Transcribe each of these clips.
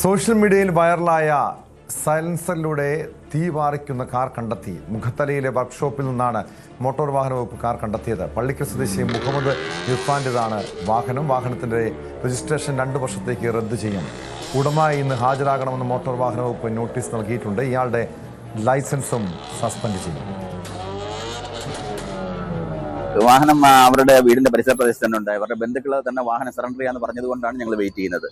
Social മീഡിയയിൽ വൈറലായ സൈലൻസറിലൂടെ തീ പാറിക്കുന്ന കാർ കണ്ടെത്തി. മുഖത്തലയിലെ വർക്ക്ഷോപ്പിൽ നിന്നാണ് മോട്ടോർ വാഹന വകുപ്പ് കാർ കണ്ടെത്തിയത്. പള്ളിക്കൽ സ്വദേശി മുഹമ്മദ് ഇർഫാൻ്റെതാണ് വാഹനം. വാഹനത്തിന്റെ രജിസ്ട്രേഷൻ 2 വർഷത്തേക്ക് റദ്ദു ചെയ്യും. ഉടമ ഇന്ന് ഹാജരാകണമെന്ന് മോട്ടോർ വാഹന വകുപ്പ് നോട്ടീസ് നൽകിയിട്ടുണ്ട്. ഇയാളുടെ ലൈസൻസും സസ്പെൻഡ് ചെയ്യും. വാഹനം അവരുടെ വീടിന്റെ പരിസര പ്രദേശത്ത് തന്നെ ഉണ്ട്. അവരുടെ ബന്ധുക്കൾ തന്നെ വാഹനം സറണ്ടർ ചെയ്യാന്ന് പറഞ്ഞതുകൊണ്ടാണ് ഞങ്ങൾ വെയിറ്റ് ചെയ്യുന്നത്.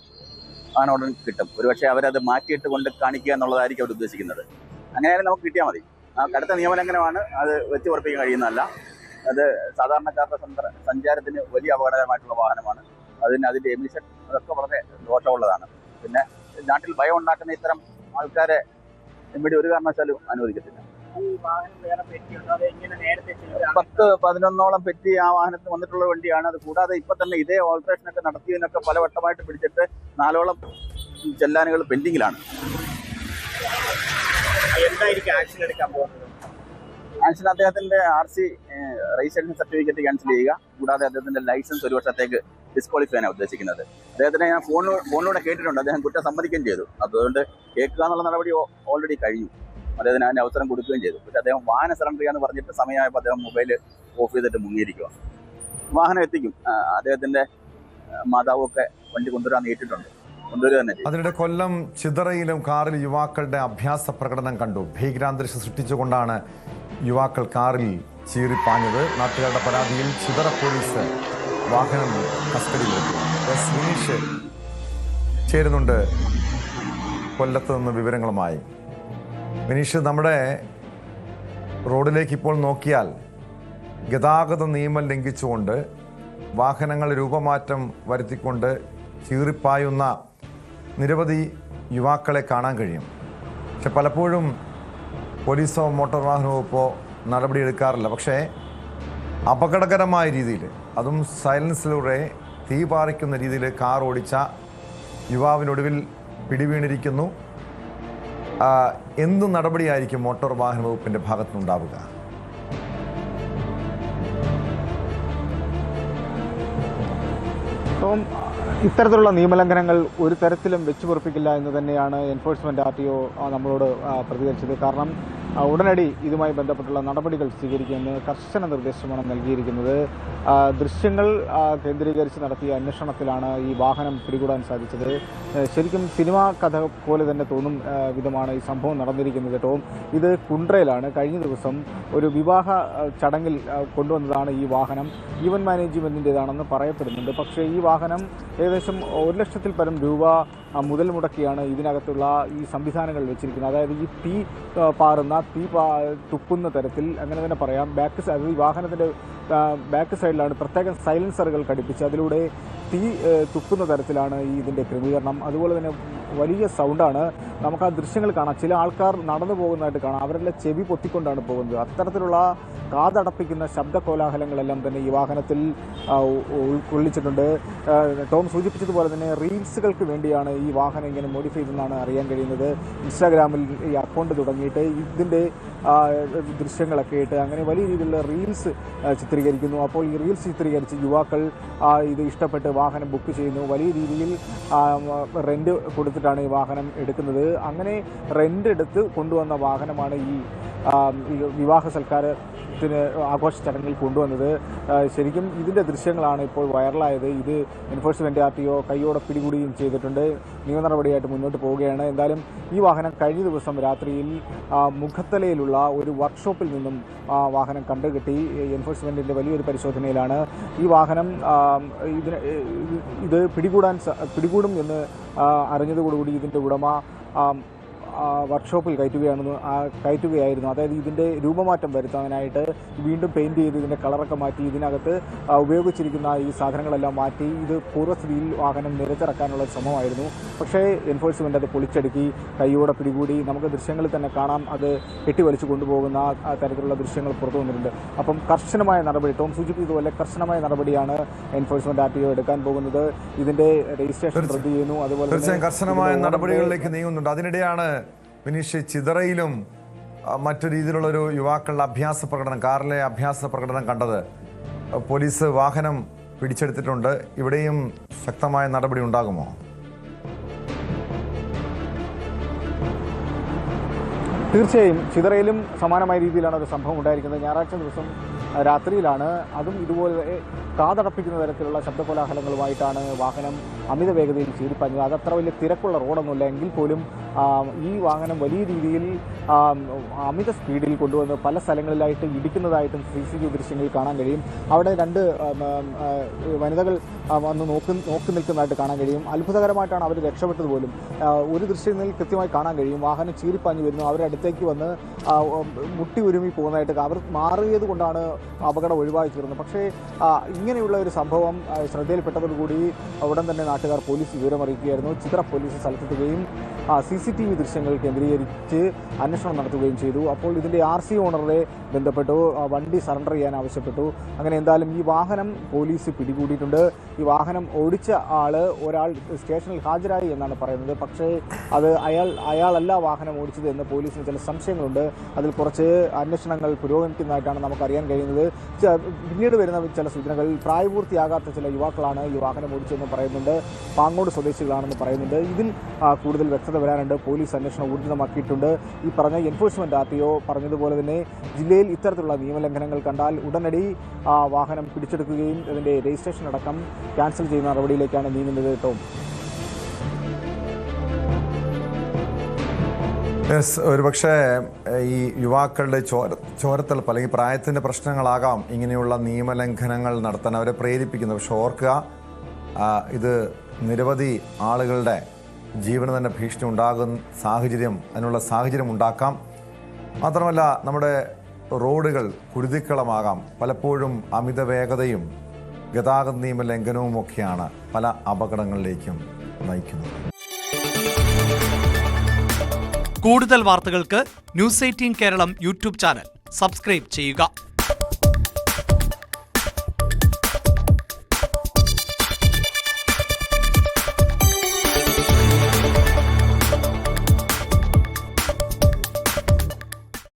വാഹനം ഉടൻ കിട്ടും. ഒരുപക്ഷെ അവരത് മാറ്റിയിട്ട് കൊണ്ട് കാണിക്കുക എന്നുള്ളതായിരിക്കും അവർ ഉദ്ദേശിക്കുന്നത്. അങ്ങനെയായാലും നമുക്ക് കിട്ടിയാൽ മതി. ആ കടുത്ത നിയമലംഘനമാണ്. അത് വെച്ച് ഉറപ്പിക്കാൻ കഴിയുന്നതല്ല. അത് സാധാരണക്കാരുടെ സഞ്ചാരത്തിന് വലിയ അപകടകരമായിട്ടുള്ള വാഹനമാണ്. അതിന്റെ എമിഷൻ അതൊക്കെ വളരെ ദോഷമുള്ളതാണ്. പിന്നെ നാട്ടിൽ ഭയം ഉണ്ടാക്കുന്ന ഇത്തരം ആൾക്കാരെ ഇവിടെ ഒരു കാരണവശാലും അനുവദിക്കത്തില്ല. 10-11ഓളം പെറ്റി ആ വാഹനത്തിന് വന്നിട്ടുള്ള വണ്ടിയാണ്. അത് കൂടാതെ ഇപ്പൊ തന്നെ ഇതേ ഓൾട്രേഷനൊക്കെ നടത്തിയതിനൊക്കെ പലവട്ടമായിട്ട് പിടിച്ചിട്ട് 4ഓളം ചെല്ലാനുകൾ പെൻഡിങ്ങിലാണ്. ആക്ഷൻ അദ്ദേഹത്തിന്റെ RC രജിസ്ട്രേഷൻ സർട്ടിഫിക്കറ്റ് ക്യാൻസൽ ചെയ്യുക. കൂടാതെ അദ്ദേഹത്തിന്റെ ലൈസൻസ് 1 വർഷത്തേക്ക് ഡിസ്ക്വാളിഫൈ ചെയ്യാനാണ് ഉദ്ദേശിക്കുന്നത്. അദ്ദേഹത്തിനെ ഞാൻ ഫോണിലൂടെ കേട്ടിട്ടുണ്ട്. അദ്ദേഹം കുറ്റം സമ്മതിക്കുകയും ചെയ്തു. അതുകൊണ്ട് കേൾക്കുക എന്നുള്ള നടപടി ഓൾറെഡി കഴിഞ്ഞു. അദ്ദേഹത്തിന് അതിന് അവസരം കൊടുക്കുകയും ചെയ്തു. പക്ഷെ അദ്ദേഹം വാഹനം സറണ്ടർ ചെയ്യാന്ന് പറഞ്ഞിട്ട് സമയമായപ്പോൾ അദ്ദേഹം മൊബൈൽ ഓഫ് ചെയ്തിട്ട് മുങ്ങിയിരിക്കുക. വാഹനം എത്തിക്കും. അദ്ദേഹത്തിന്റെ മാതാവൊക്കെ വണ്ടി കൊണ്ടുവരാൻ നേരിട്ടുണ്ട്. കൊണ്ടുവരിക തന്നെ ചെയ്യും. അതിനിടെ കൊല്ലം ചിതറയിലും കാറിൽ യുവാക്കളുടെ അഭ്യാസ പ്രകടനം കണ്ടു. ഭീകരാന്തരീക്ഷം സൃഷ്ടിച്ചുകൊണ്ടാണ് യുവാക്കൾ കാറിൽ ചീറിപ്പാഞ്ഞത്. നാട്ടുകാരുടെ പരാതിയിൽ ചിതറ പോലീസ് വാഹനം കസ്റ്റഡിയിലെടുത്തു. എസ് വിനീഷ് ചേരുന്നുണ്ട് കൊല്ലത്ത് നിന്ന് വിവരങ്ങളുമായി. വിനീഷ്, നമ്മുടെ റോഡിലേക്ക് ഇപ്പോൾ നോക്കിയാൽ ഗതാഗത നിയമം ലംഘിച്ചുകൊണ്ട് വാഹനങ്ങൾ രൂപമാറ്റം വരുത്തിക്കൊണ്ട് ചീറിപ്പായുന്ന നിരവധി യുവാക്കളെ കാണാൻ കഴിയും. പക്ഷെ പലപ്പോഴും പോലീസോ മോട്ടോർ വാഹന വകുപ്പോ നടപടിയെടുക്കാറില്ല. പക്ഷേ അപകടകരമായ രീതിയിൽ, അതും സൈലൻസിലൂടെ തീ പാറിക്കുന്ന രീതിയിൽ കാർ ഓടിച്ച യുവാവിനൊടുവിൽ പിടിവീണിരിക്കുന്നു. എന്ത് നടപടിയായിരിക്കും മോട്ടോർ വാഹന വകുപ്പിന്റെ ഭാഗത്തുനിന്നുണ്ടാവുക? ഇത്തരത്തിലുള്ള നിയമലംഘനങ്ങൾ ഒരു തരത്തിലും വെച്ചു പൊറുപ്പിക്കില്ല എന്ന് തന്നെയാണ് എൻഫോഴ്സ്മെന്റ് RTO നമ്മളോട് പ്രതികരിച്ചത്. കാരണം ഉടനടി ഇതുമായി ബന്ധപ്പെട്ടുള്ള നടപടികൾ സ്വീകരിക്കുമെന്ന് കർശന നിർദ്ദേശമാണ് നൽകിയിരിക്കുന്നത്. ദൃശ്യങ്ങൾ കേന്ദ്രീകരിച്ച് നടത്തിയ അന്വേഷണത്തിലാണ് ഈ വാഹനം പിടികൂടാൻ സാധിച്ചത്. ശരിക്കും സിനിമാ കഥ പോലെ തന്നെ തോന്നും വിധമാണ് ഈ സംഭവം നടന്നിരിക്കുന്നത് കേട്ടോ. ഇത് കുണ്ട്രയിലാണ്. കഴിഞ്ഞ ദിവസം ഒരു വിവാഹ ചടങ്ങിൽ കൊണ്ടുവന്നതാണ് ഈ വാഹനം. ഈവന്റ് മാനേജ്മെന്റിൻ്റെതാണെന്ന് പറയപ്പെടുന്നുണ്ട്. പക്ഷേ ഈ വാഹനം ഏകദേശം 1 ലക്ഷത്തിൽ പരം രൂപ മുതൽ മുടക്കിയാണ് ഇതിനകത്തുള്ള ഈ സംവിധാനങ്ങൾ വെച്ചിരിക്കുന്നത്. അതായത് ഈ തീ പാറുന്ന തുപ്പുന്ന തരത്തിൽ അങ്ങനെ തന്നെ പറയാം. ഈ വാഹനത്തിൻ്റെ ബാക്ക് സൈഡിലാണ് പ്രത്യേകം സൈലൻസറുകൾ ഘടിപ്പിച്ച് അതിലൂടെ തീ തുപ്പുന്ന തരത്തിലാണ് ഇതിൻ്റെ ക്രമീകരണം. അതുപോലെ തന്നെ വലിയ സൗണ്ടാണ്. നമുക്ക് ആ ദൃശ്യങ്ങൾ കാണാം. ചില ആൾക്കാർ നടന്നു പോകുന്നതായിട്ട് കാണാം. അവരെല്ലാം ചെവി പൊത്തിക്കൊണ്ടാണ് പോകുന്നത്. അത്തരത്തിലുള്ള കാതടപ്പിക്കുന്ന ശബ്ദ കോലാഹലങ്ങളെല്ലാം തന്നെ ഈ വാഹനത്തിൽ ഉൾക്കൊള്ളിച്ചിട്ടുണ്ട്. ടോം സൂചിപ്പിച്ചതുപോലെ തന്നെ റീൽസുകൾക്ക് വേണ്ടിയാണ് ഈ വാഹനം ഇങ്ങനെ മോഡിഫൈ ചെയ്തെന്നാണ് അറിയാൻ കഴിയുന്നത്. ഇൻസ്റ്റാഗ്രാമിൽ ഈ അക്കൗണ്ട് തുടങ്ങിയിട്ട് ഇതിൻ്റെ ദൃശ്യങ്ങളൊക്കെ ഇട്ട് അങ്ങനെ വലിയ രീതിയിലുള്ള റീൽസ് ചിത്രീകരിക്കുന്നു. അപ്പോൾ ഈ റീൽസ് ചിത്രീകരിച്ച് യുവാക്കൾ ഇത് ഇഷ്ടപ്പെട്ട് വാഹനം ബുക്ക് ചെയ്യുന്നു. വലിയ രീതിയിൽ റെൻ്റ് കൊടുത്തിട്ടാണ് ഈ വാഹനം എടുക്കുന്നത്. അങ്ങനെ റെൻ്റ് എടുത്ത് കൊണ്ടുവന്ന വാഹനമാണ് ഈ വിവാഹ സൽക്കാരത്തിന് ആഘോഷ ചടങ്ങിൽ കൊണ്ടുവന്നത്. ശരിക്കും ഇതിൻ്റെ ദൃശ്യങ്ങളാണ് ഇപ്പോൾ വൈറലായത്. ഇത് എൻഫോഴ്സ്മെന്റ് RTO കൈയോടെ പിടികൂടുകയും ചെയ്തിട്ടുണ്ട്. നിയമ നടപടിയായിട്ട് മുന്നോട്ട് പോവുകയാണ്. എന്തായാലും ഈ വാഹനം കഴിഞ്ഞ ദിവസം രാത്രിയിൽ മുഖത്തലയിലുള്ള ഒരു വർക്ക്ഷോപ്പിൽ നിന്നും വാഹനം കണ്ടുകിട്ടി. എൻഫോഴ്സ്മെന്റിന്റെ വലിയൊരു പരിശോധനയിലാണ് ഈ വാഹനം ഇത് പിടികൂടും എന്ന് അറിഞ്ഞതോടുകൂടി ഇതിൻ്റെ ഉടമ വർക്ക്ഷോപ്പിൽ കയറ്റുകയായിരുന്നു. അതായത് ഇതിൻ്റെ രൂപമാറ്റം വരുത്താനായിട്ട് വീണ്ടും പെയിൻറ്റ് ചെയ്ത് ഇതിൻ്റെ കളറൊക്കെ മാറ്റി ഇതിനകത്ത് ഉപയോഗിച്ചിരിക്കുന്ന ഈ സാധനങ്ങളെല്ലാം മാറ്റി ഇത് പൂർവ്വസ്ഥിതിയിൽ വാഹനം നിരത്തിറക്കാനുള്ള ശ്രമമായിരുന്നു. പക്ഷേ എൻഫോഴ്സ്മെൻ്റ് അത് പൊളിച്ചടുക്കി കൈയോടെ പിടികൂടി. നമുക്ക് ദൃശ്യങ്ങളിൽ തന്നെ കാണാം. അത് കെട്ടിവലിച്ചു കൊണ്ടുപോകുന്ന തരത്തിലുള്ള ദൃശ്യങ്ങൾ പുറത്തു വന്നിട്ടുണ്ട്. അപ്പം കർശനമായ നടപടി, ടോം സൂചിപ്പിച്ചതുപോലെ കർശനമായ നടപടിയാണ് എൻഫോഴ്സ്മെന്റ് RTO എടുക്കാൻ പോകുന്നത്. ഇതിൻ്റെ രജിസ്ട്രേഷൻ റദ്ദ് ചെയ്യുന്നു. അതുപോലെ കർശനമായ നടപടികളിലേക്ക് നീങ്ങുന്നുണ്ട്. അതിനിടെയാണ് വിനീഷ്, ചിതറയിലും മറ്റു രീതിയിലുള്ളൊരു യുവാക്കളുടെ അഭ്യാസ പ്രകടനം, കാറിലെ അഭ്യാസ പ്രകടനം കണ്ടത്. പോലീസ് വാഹനം പിടിച്ചെടുത്തിട്ടുണ്ട്. ഇവിടെയും ശക്തമായ നടപടി ഉണ്ടാകുമോ? തീർച്ചയായും ചിതറയിലും സമാനമായ രീതിയിലാണ് ഒരു സംഭവം ഉണ്ടായിരിക്കുന്നത്. ഞായറാഴ്ച ദിവസം രാത്രിയിലാണ്. അതും ഇതുപോലെ കാതടപ്പിക്കുന്ന തരത്തിലുള്ള ശബ്ദകോലാഹലങ്ങളുമായിട്ടാണ് വാഹനം അമിത വേഗതയിൽ ചീറിപ്പാഞ്ഞത്. അതത്ര വലിയ തിരക്കുള്ള റോഡൊന്നുമില്ല എങ്കിൽ പോലും ഈ വാഹനം വലിയ രീതിയിൽ അമിത സ്പീഡിൽ കൊണ്ടുവന്ന് പല സ്ഥലങ്ങളിലായിട്ട് ഇടിക്കുന്നതായിട്ടും CCTV ദൃശ്യങ്ങളിൽ കാണാൻ കഴിയും. അവിടെ 2 വനിതകൾ വന്ന് നോക്കി നിൽക്കുന്നതായിട്ട് കാണാൻ കഴിയും. അത്ഭുതകരമായിട്ടാണ് അവർ രക്ഷപ്പെട്ടത് പോലും. ഒരു ദൃശ്യത്തിൽ കൃത്യമായി കാണാൻ കഴിയും. വാഹനം ചീറിപ്പാഞ്ഞു വരുന്നു. അവരുടെ അടുത്തേക്ക് വന്ന് മുട്ടി ഉരുമി പോകുന്നതായിട്ട് അവർ മാറിയത് കൊണ്ടാണ് അപകടം ഒഴിവായി തീർന്നത്. പക്ഷേ ഇങ്ങനെയുള്ള ഒരു സംഭവം ശ്രദ്ധയിൽപ്പെട്ടതോടുകൂടി ഉടൻ തന്നെ നാട്ടുകാർ പോലീസ് വിവരമറിയിക്കുകയായിരുന്നു. ചിത്ര പോലീസ് സ്ഥലത്തെത്തുകയും CCTV ദൃശ്യങ്ങൾ കേന്ദ്രീകരിച്ച് അന്വേഷണം നടത്തുകയും ചെയ്തു. അപ്പോൾ ഇതിൻ്റെ RC ഓണറെ ബന്ധപ്പെട്ടു, വണ്ടി സറണ്ടർ ചെയ്യാൻ ആവശ്യപ്പെട്ടു. അങ്ങനെ എന്തായാലും ഈ വാഹനം പോലീസ് പിടികൂടിയിട്ടുണ്ട്. ഈ വാഹനം ഓടിച്ച ഒരാൾ സ്റ്റേഷനിൽ ഹാജരായി എന്നാണ് പറയുന്നത്. പക്ഷേ അത് അയാളല്ല വാഹനം ഓടിച്ചത് എന്ന് പോലീസിന് ചില സംശയങ്ങളുണ്ട്. അതിൽ കുറച്ച് അന്വേഷണങ്ങൾ പുരോഗമിക്കുന്നതായിട്ടാണ് നമുക്കറിയാൻ കഴിയുന്നത്. പിന്നീട് വരുന്ന ചില സൂചനകൾ പ്രായപൂർത്തിയാകാത്ത ചില യുവാക്കളാണ് ഈ വാഹനം ഓടിച്ചതെന്ന് പറയുന്നുണ്ട്. പാങ്ങോട് സ്വദേശികളാണെന്ന് പറയുന്നുണ്ട്. ഇതിൽ കൂടുതൽ വ്യക്തത വരാനുണ്ട്. പോലീസ് അന്വേഷണം ഊർജിതമാക്കിയിട്ടുണ്ട്. ഈ പറഞ്ഞ എൻഫോഴ്സ്മെന്റ് RTO പറഞ്ഞതുപോലെ തന്നെ ജില്ലയിൽ ഇത്തരത്തിലുള്ള നിയമലംഘനങ്ങൾ കണ്ടാൽ ഉടനടി വാഹനം പിടിച്ചെടുക്കുകയും അതിൻ്റെ രജിസ്ട്രേഷൻ അടക്കം ക്യാൻസൽ ചെയ്യുന്ന നടപടിയിലേക്കാണ് നീങ്ങുന്നത്. കേട്ടോ, ഒരുപക്ഷെ ഈ യുവാക്കളുടെ ചോരത്തിളപ്പ് അല്ലെങ്കിൽ പ്രായത്തിൻ്റെ പ്രശ്നങ്ങളാകാം ഇങ്ങനെയുള്ള നിയമലംഘനങ്ങൾ നടത്താൻ അവരെ പ്രേരിപ്പിക്കുന്നത്. പക്ഷെ ഓർക്കുക, ഇത് നിരവധി ആളുകളുടെ ജീവന് തന്നെ ഭീഷണി അതിനുള്ള സാഹചര്യം ഉണ്ടാക്കാം. മാത്രമല്ല നമ്മുടെ റോഡുകൾ കുരുതിക്കളമാകാം. പലപ്പോഴും അമിത വേഗതയും ഗതാഗത നിയമ ലംഘനവുമൊക്കെയാണ് പല അപകടങ്ങളിലേക്കും നയിക്കുന്നത്. കൂടുതൽ വാർത്തകൾക്ക് News 18 Keralam YouTube channel subscribe ചെയ്യുക.